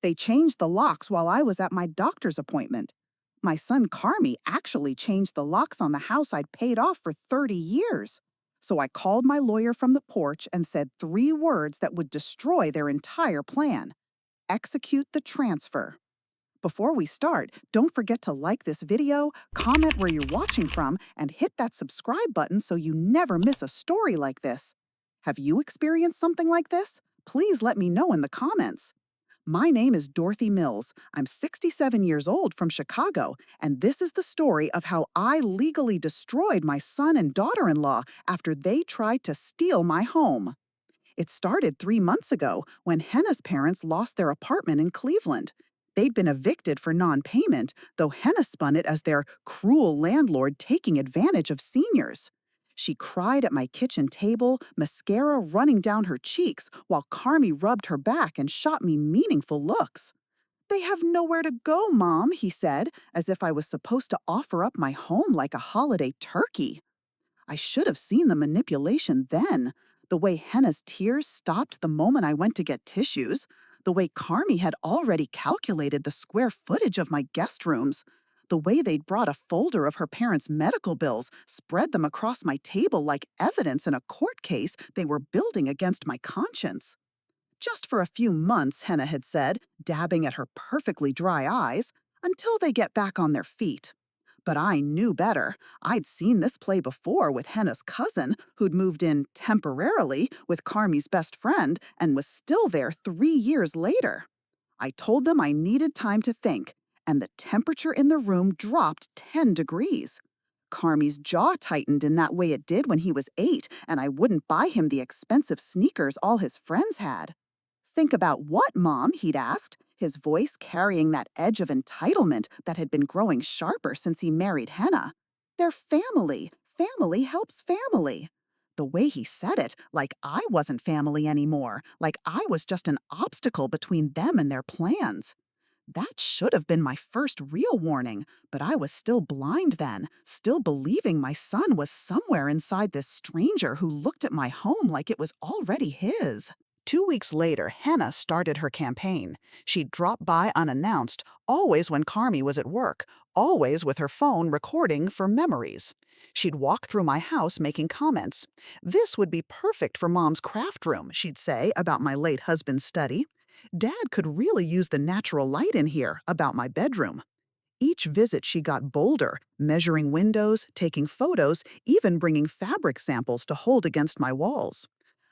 They changed the locks while I was at my doctor's appointment. My son Carmy actually changed the locks on the house I'd paid off for 30 years. So I called my lawyer from the porch and said 3 words that would destroy their entire plan. Execute the transfer. Before we start, don't forget to like this video, comment where you're watching from, and hit that subscribe button so you never miss a story like this. Have you experienced something like this? Please let me know in the comments. My name is Dorothy Mills. I'm 67 years old from Chicago, and this is the story of how I legally destroyed my son and daughter-in-law after they tried to steal my home. It started 3 months ago when Henna's parents lost their apartment in Cleveland. They'd been evicted for non-payment, though Henna spun it as their cruel landlord taking advantage of seniors. She cried at my kitchen table, mascara running down her cheeks, while Carmy rubbed her back and shot me meaningful looks. "They have nowhere to go, Mom," he said, as if I was supposed to offer up my home like a holiday turkey. I should have seen the manipulation then. The way Henna's tears stopped the moment I went to get tissues. The way Carmy had already calculated the square footage of my guest rooms. The way they'd brought a folder of her parents' medical bills, spread them across my table like evidence in a court case they were building against my conscience. "Just for a few months," Henna had said, dabbing at her perfectly dry eyes, "until they get back on their feet." But I knew better. I'd seen this play before with Henna's cousin, who'd moved in temporarily with Carmy's best friend and was still there 3 years later. I told them I needed time to think, and the temperature in the room dropped 10 degrees. Carmy's jaw tightened in that way it did when he was 8, and I wouldn't buy him the expensive sneakers all his friends had. "Think about what, Mom?" he'd asked, his voice carrying that edge of entitlement that had been growing sharper since he married Henna. "They're family. Family helps family." The way he said it, like I wasn't family anymore, like I was just an obstacle between them and their plans. That should have been my first real warning, but I was still blind then, still believing my son was somewhere inside this stranger who looked at my home like it was already his. 2 weeks later, Henna started her campaign. She'd drop by unannounced, always when Carmy was at work, always with her phone recording for memories. She'd walk through my house making comments. "This would be perfect for Mom's craft room," she'd say about my late husband's study. "Dad could really use the natural light in here," about my bedroom. Each visit she got bolder, measuring windows, taking photos, even bringing fabric samples to hold against my walls.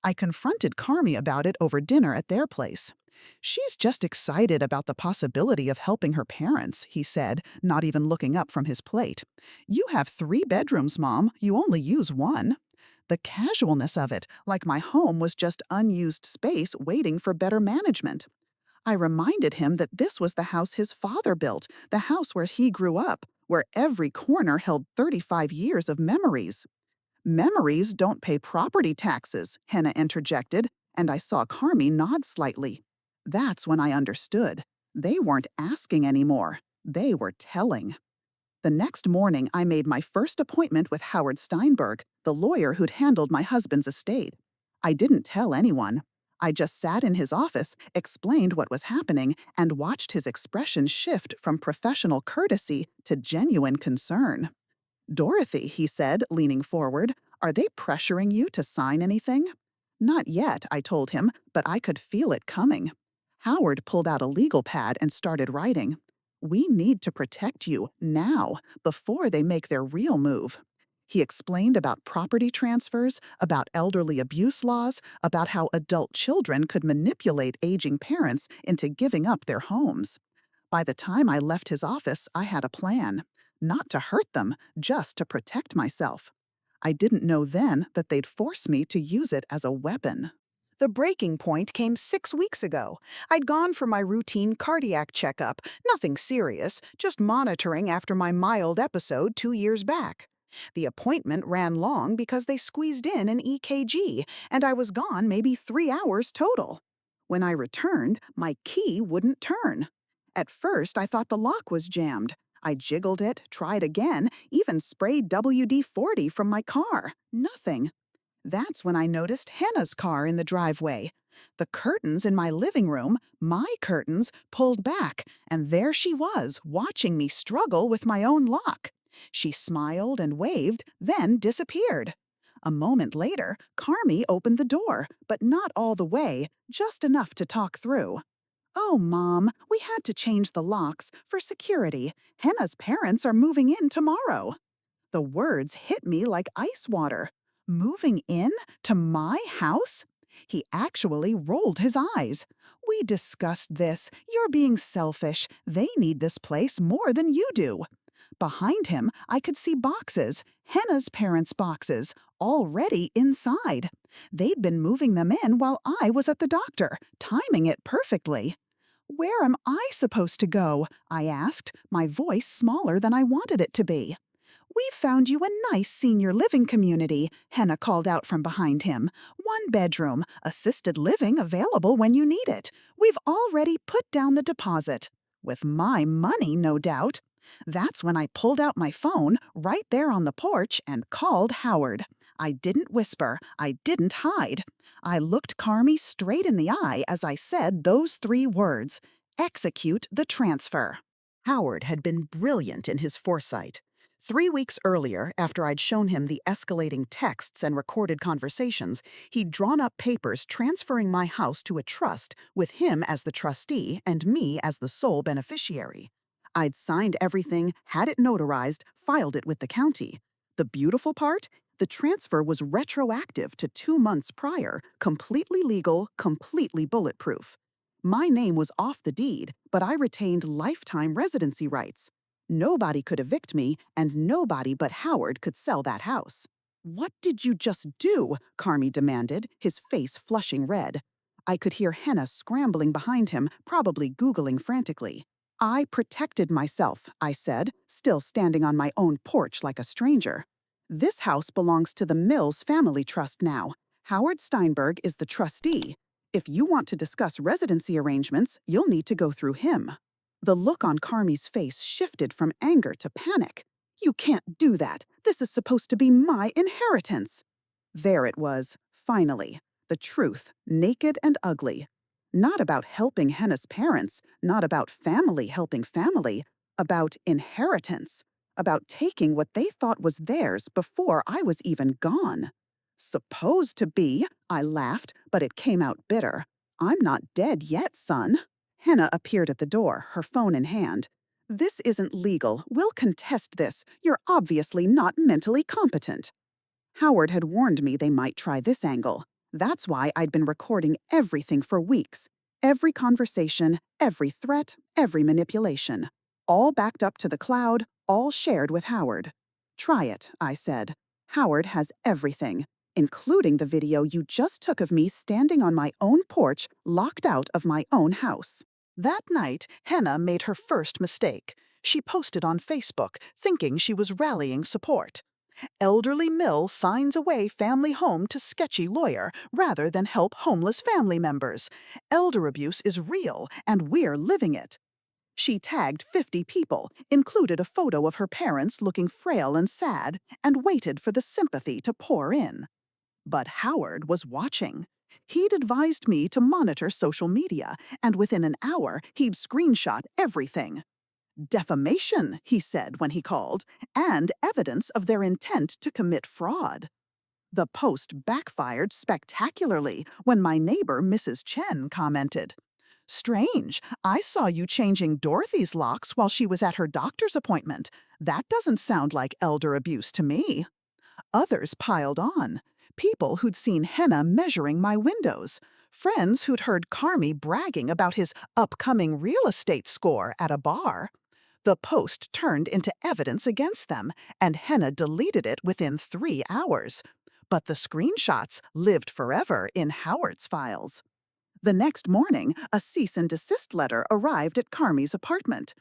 I confronted Carmy about it over dinner at their place. "She's just excited about the possibility of helping her parents," he said, not even looking up from his plate. "You have 3 bedrooms, Mom. You only use one." The casualness of it, like my home was just unused space waiting for better management. I reminded him that this was the house his father built, the house where he grew up, where every corner held 35 years of memories. "Memories don't pay property taxes," Henna interjected, and I saw Carmy nod slightly. That's when I understood. They weren't asking anymore. They were telling. The next morning, I made my first appointment with Howard Steinberg, the lawyer who'd handled my husband's estate. I didn't tell anyone. I just sat in his office, explained what was happening, and watched his expression shift from professional courtesy to genuine concern. "Dorothy," he said, leaning forward, "are they pressuring you to sign anything?" "Not yet," I told him, but I could feel it coming. Howard pulled out a legal pad and started writing. "We need to protect you, now, before they make their real move." He explained about property transfers, about elderly abuse laws, about how adult children could manipulate aging parents into giving up their homes. By the time I left his office, I had a plan. Not to hurt them, just to protect myself. I didn't know then that they'd force me to use it as a weapon. The breaking point came 6 weeks ago. I'd gone for my routine cardiac checkup, nothing serious, just monitoring after my mild episode 2 years back. The appointment ran long because they squeezed in an EKG, and I was gone maybe 3 hours total. When I returned, my key wouldn't turn. At first, I thought the lock was jammed. I jiggled it, tried again, even sprayed WD-40 from my car. Nothing. That's when I noticed Henna's car in the driveway. The curtains in my living room, my curtains, pulled back, and there she was, watching me struggle with my own lock. She smiled and waved, then disappeared. A moment later, Carmy opened the door, but not all the way, just enough to talk through. Oh, Mom, we had to change the locks for security. Henna's parents are moving in tomorrow. The words hit me like ice water. Moving in to my house? He actually rolled his eyes. We discussed this. You're being selfish. They need this place more than you do. Behind him, I could see boxes, Henna's parents' boxes, already inside. They'd been moving them in while I was at the doctor, timing it perfectly. Where am I supposed to go? I asked, my voice smaller than I wanted it to be. We've found you a nice senior living community, Henna called out from behind him. 1 bedroom, assisted living available when you need it. We've already put down the deposit. With my money, no doubt. That's when I pulled out my phone right there on the porch and called Howard. I didn't whisper. I didn't hide. I looked Carmy straight in the eye as I said those 3 words: execute the transfer. Howard had been brilliant in his foresight. 3 weeks earlier, after I'd shown him the escalating texts and recorded conversations, he'd drawn up papers transferring my house to a trust with him as the trustee and me as the sole beneficiary. I'd signed everything, had it notarized, filed it with the county. The beautiful part? The transfer was retroactive to 2 months prior, completely legal, completely bulletproof. My name was off the deed, but I retained lifetime residency rights. Nobody could evict me, and nobody but Howard could sell that house. What did you just do? Carmy demanded, his face flushing red. I could hear Henna scrambling behind him, probably Googling frantically. I protected myself, I said, still standing on my own porch like a stranger. This house belongs to the Mills family trust now. Howard Steinberg is the trustee. If you want to discuss residency arrangements, you'll need to go through him. The look on Carmy's face shifted from anger to panic. You can't do that. This is supposed to be my inheritance. There it was, finally. The truth, naked and ugly. Not about helping Henna's parents, not about family helping family, about inheritance, about taking what they thought was theirs before I was even gone. Supposed to be, I laughed, but it came out bitter. I'm not dead yet, son. Henna appeared at the door, her phone in hand. This isn't legal. We'll contest this. You're obviously not mentally competent. Howard had warned me they might try this angle. That's why I'd been recording everything for weeks. Every conversation, every threat, every manipulation. All backed up to the cloud, all shared with Howard. Try it, I said. Howard has everything, including the video you just took of me standing on my own porch, locked out of my own house. That night, Henna made her first mistake. She posted on Facebook, thinking she was rallying support. Elderly Mill signs away family home to sketchy lawyer rather than help homeless family members. Elder abuse is real, and we're living it. She tagged 50 people, included a photo of her parents looking frail and sad, and waited for the sympathy to pour in. But Howard was watching. He'd advised me to monitor social media, and within an hour, he'd screenshot everything. Defamation, he said when he called, and evidence of their intent to commit fraud. The post backfired spectacularly when my neighbor, Mrs. Chen, commented, "Strange, I saw you changing Dorothy's locks while she was at her doctor's appointment. That doesn't sound like elder abuse to me." Others piled on. People who'd seen Henna measuring my windows. Friends who'd heard Carmy bragging about his upcoming real estate score at a bar. The post turned into evidence against them, and Henna deleted it within 3 hours. But the screenshots lived forever in Howard's files. The next morning, a cease and desist letter arrived at Carmy's apartment.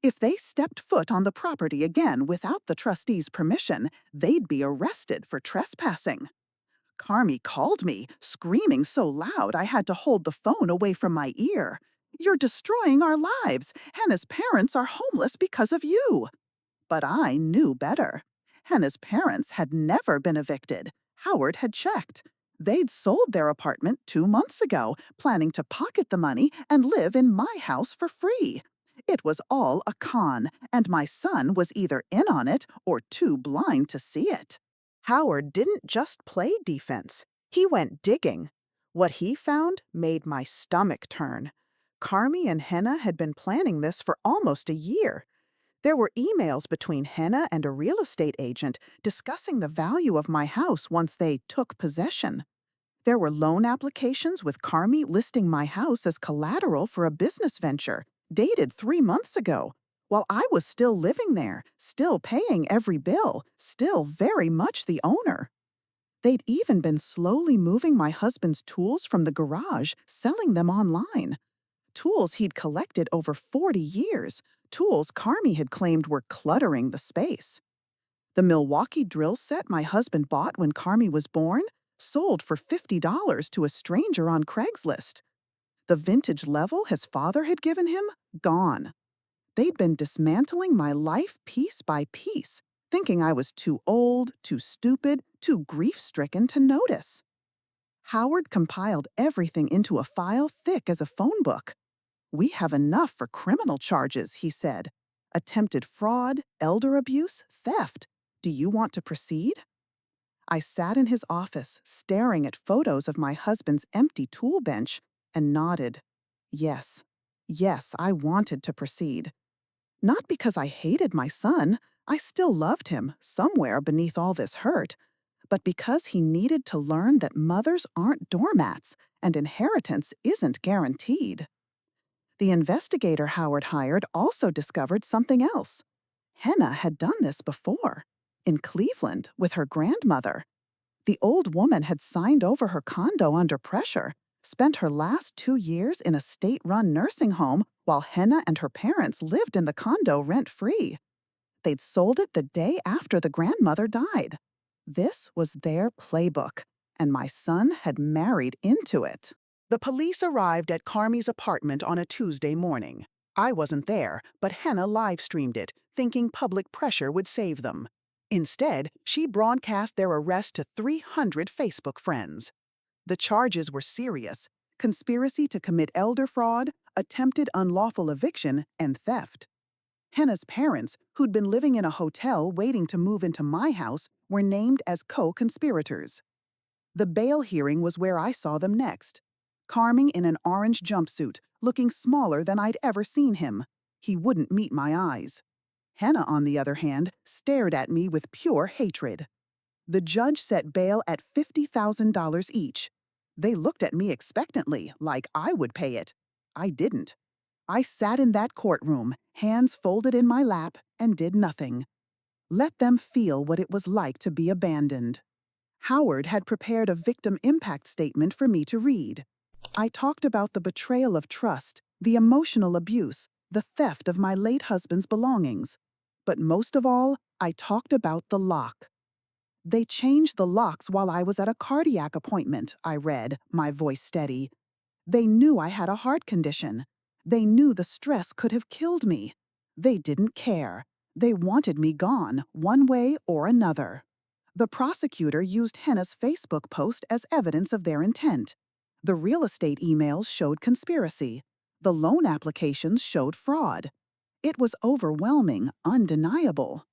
If they stepped foot on the property again without the trustee's permission, they'd be arrested for trespassing. Carmy called me, screaming so loud I had to hold the phone away from my ear. "You're destroying our lives. Henna's parents are homeless because of you." But I knew better. Henna's parents had never been evicted. Howard had checked. They'd sold their apartment 2 months ago, planning to pocket the money and live in my house for free. It was all a con, and my son was either in on it or too blind to see it. Howard didn't just play defense, he went digging. What he found made my stomach turn. Carmy and Henna had been planning this for almost a year. There were emails between Henna and a real estate agent discussing the value of my house once they took possession. There were loan applications with Carmy listing my house as collateral for a business venture, dated 3 months ago, while I was still living there, still paying every bill, still very much the owner. They'd even been slowly moving my husband's tools from the garage, selling them online. Tools he'd collected over 40 years, tools Carmy had claimed were cluttering the space. The Milwaukee drill set my husband bought when Carmy was born sold for $50 to a stranger on Craigslist. The vintage level his father had given him, gone. They'd been dismantling my life piece by piece, thinking I was too old, too stupid, too grief-stricken to notice. Howard compiled everything into a file thick as a phone book. "We have enough for criminal charges," he said. "Attempted fraud, elder abuse, theft. Do you want to proceed?" I sat in his office, staring at photos of my husband's empty tool bench, and nodded. Yes, yes, I wanted to proceed. Not because I hated my son, I still loved him, somewhere beneath all this hurt, but because he needed to learn that mothers aren't doormats and inheritance isn't guaranteed. The investigator Howard hired also discovered something else. Henna had done this before, in Cleveland with her grandmother. The old woman had signed over her condo under pressure, spent her last 2 years in a state-run nursing home while Henna and her parents lived in the condo rent-free. They'd sold it the day after the grandmother died. This was their playbook, and my son had married into it. The police arrived at Carmy's apartment on a Tuesday morning. I wasn't there, but Henna live-streamed it, thinking public pressure would save them. Instead, she broadcast their arrest to 300 Facebook friends. The charges were serious: conspiracy to commit elder fraud, attempted unlawful eviction, and theft. Henna's parents, who'd been living in a hotel waiting to move into my house, were named as co-conspirators. The bail hearing was where I saw them next. Carmy in an orange jumpsuit, looking smaller than I'd ever seen him. He wouldn't meet my eyes. Henna, on the other hand, stared at me with pure hatred. The judge set bail at $50,000 each. They looked at me expectantly, like I would pay it. I didn't. I sat in that courtroom, hands folded in my lap, and did nothing. Let them feel what it was like to be abandoned. Howard had prepared a victim impact statement for me to read. I talked about the betrayal of trust, the emotional abuse, the theft of my late husband's belongings. But most of all, I talked about the lock. "They changed the locks while I was at a cardiac appointment," I read, my voice steady. "They knew I had a heart condition. They knew the stress could have killed me. They didn't care. They wanted me gone, one way or another." The prosecutor used Henna's Facebook post as evidence of their intent. The real estate emails showed conspiracy. The loan applications showed fraud. It was overwhelming, undeniable.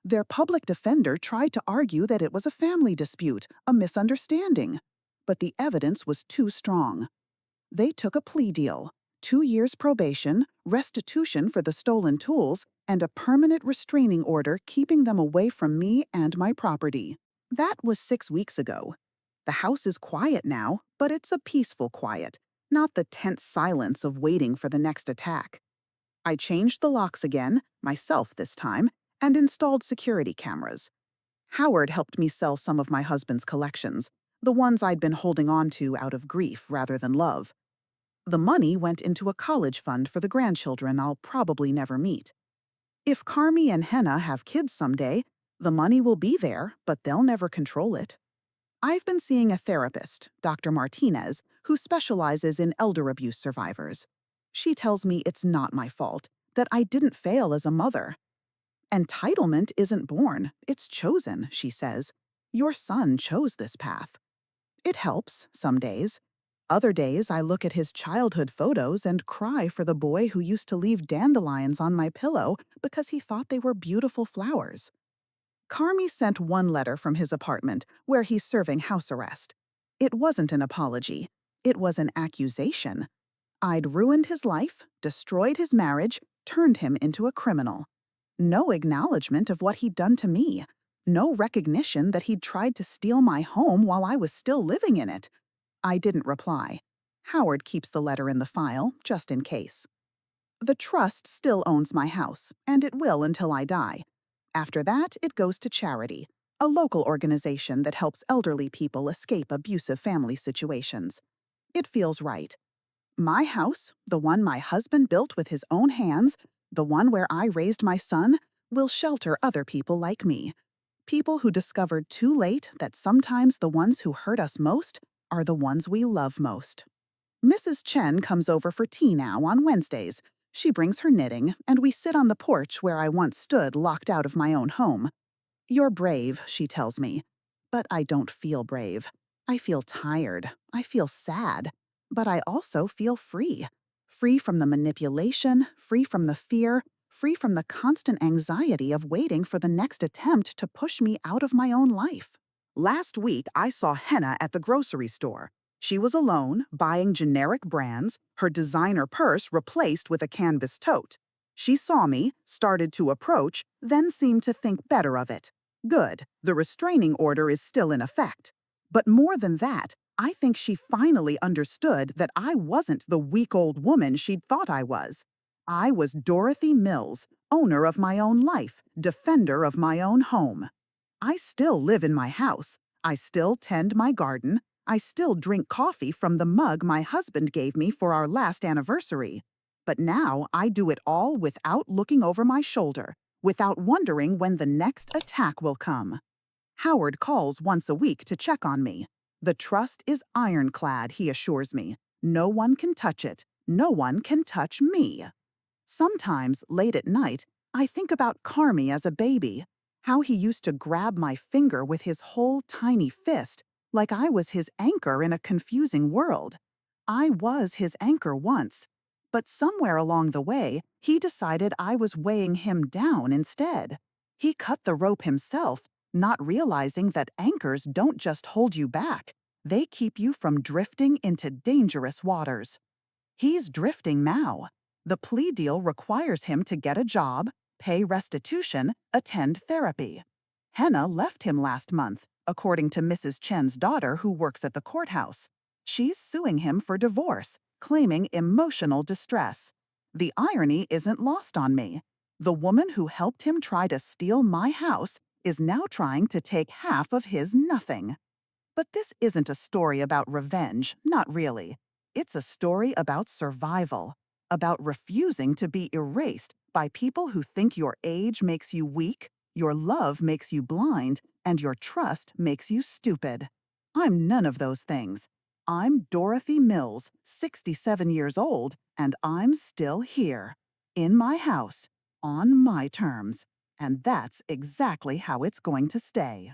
Their public defender tried to argue that it was a family dispute, a misunderstanding. But the evidence was too strong. They took a plea deal: 2 years probation, restitution for the stolen tools, and a permanent restraining order keeping them away from me and my property. That was 6 weeks ago. The house is quiet now, but it's a peaceful quiet, not the tense silence of waiting for the next attack. I changed the locks again, myself this time, and installed security cameras. Howard helped me sell some of my husband's collections, the ones I'd been holding on to out of grief rather than love. The money went into a college fund for the grandchildren I'll probably never meet. If Carmy and Henna have kids someday, the money will be there, but they'll never control it. I've been seeing a therapist, Dr. Martinez, who specializes in elder abuse survivors. She tells me it's not my fault, that I didn't fail as a mother. "Entitlement isn't born, it's chosen," she says. "Your son chose this path." It helps some days. Other days, I look at his childhood photos and cry for the boy who used to leave dandelions on my pillow because he thought they were beautiful flowers. Carmy sent one letter from his apartment where he's serving house arrest. It wasn't an apology. It was an accusation. I'd ruined his life, destroyed his marriage, turned him into a criminal. No acknowledgement of what he'd done to me. No recognition that he'd tried to steal my home while I was still living in it. I didn't reply. Howard keeps the letter in the file, just in case. The trust still owns my house, and it will until I die. After that, it goes to charity, a local organization that helps elderly people escape abusive family situations. It feels right. My house, the one my husband built with his own hands, the one where I raised my son, will shelter other people like me. People who discovered too late that sometimes the ones who hurt us most are the ones we love most. Mrs. Chen comes over for tea now on Wednesdays. She brings her knitting, and we sit on the porch where I once stood locked out of my own home. "You're brave," she tells me. But I don't feel brave. I feel tired. I feel sad. But I also feel free. Free from the manipulation, free from the fear, free from the constant anxiety of waiting for the next attempt to push me out of my own life. Last week, I saw Henna at the grocery store. She was alone, buying generic brands, her designer purse replaced with a canvas tote. She saw me, started to approach, then seemed to think better of it. Good, the restraining order is still in effect. But more than that, I think she finally understood that I wasn't the weak old woman she'd thought I was. I was Dorothy Mills, owner of my own life, defender of my own home. I still live in my house. I still tend my garden. I still drink coffee from the mug my husband gave me for our last anniversary. But now I do it all without looking over my shoulder, without wondering when the next attack will come. Howard calls once a week to check on me. The trust is ironclad, he assures me. No one can touch it. No one can touch me. Sometimes, late at night, I think about Carmy as a baby, how he used to grab my finger with his whole tiny fist, like I was his anchor in a confusing world. I was his anchor once, but somewhere along the way, he decided I was weighing him down instead. He cut the rope himself, not realizing that anchors don't just hold you back, they keep you from drifting into dangerous waters. He's drifting now. The plea deal requires him to get a job, pay restitution, attend therapy. Henna left him last month, according to Mrs. Chen's daughter who works at the courthouse. She's suing him for divorce, claiming emotional distress. The irony isn't lost on me. The woman who helped him try to steal my house is now trying to take half of his nothing. But this isn't a story about revenge, not really. It's a story about survival, about refusing to be erased by people who think your age makes you weak, your love makes you blind, and your trust makes you stupid. I'm none of those things. I'm Dorothy Mills, 67 years old, and I'm still here, in my house, on my terms. And that's exactly how it's going to stay.